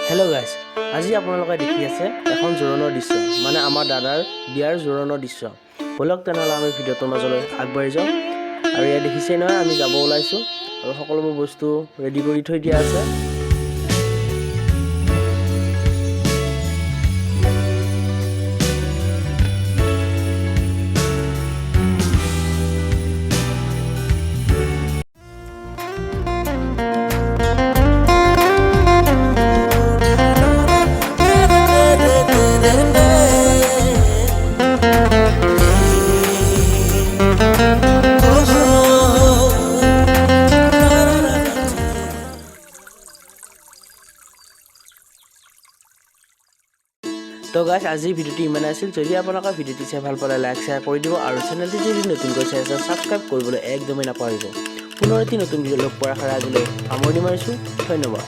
Hello' guys, আজি আপোনালোকে দেখি আছে এখন জোৰোণৰ দৃশ্য, মানে আমাৰ দাদাৰ বিয়াৰ জোৰোণৰ দৃশ্য। ব'লক তেনেহ'লে আমি ভিডিঅ'টোৰ মাজলৈ আগবাঢ়ি যাওঁ। আৰু ইয়াত দেখিছেই নহয়, আমি যাব ওলাইছোঁ আৰু সকলোবোৰ বস্তু ৰেডি কৰি থৈ দিয়া আছে। তো গাইজ, আজিৰ ভিডিঅ'টো ইমানে আছিল। যদি আপোনালোকে ভিডিঅ'টো চাই ভাল পালে লাইক শ্বেয়াৰ কৰি দিব আৰু চেনেলটো যদি নতুনকৈ চাই আছে ছাবস্ক্ৰাইব কৰিবলৈ একদমেই নাপাহৰিব। পুনৰ এটি নতুন ভিডিঅ' লগ পোৱাৰ আশাৰে আজিলৈ সামৰণি মাৰিছোঁ। ধন্যবাদ।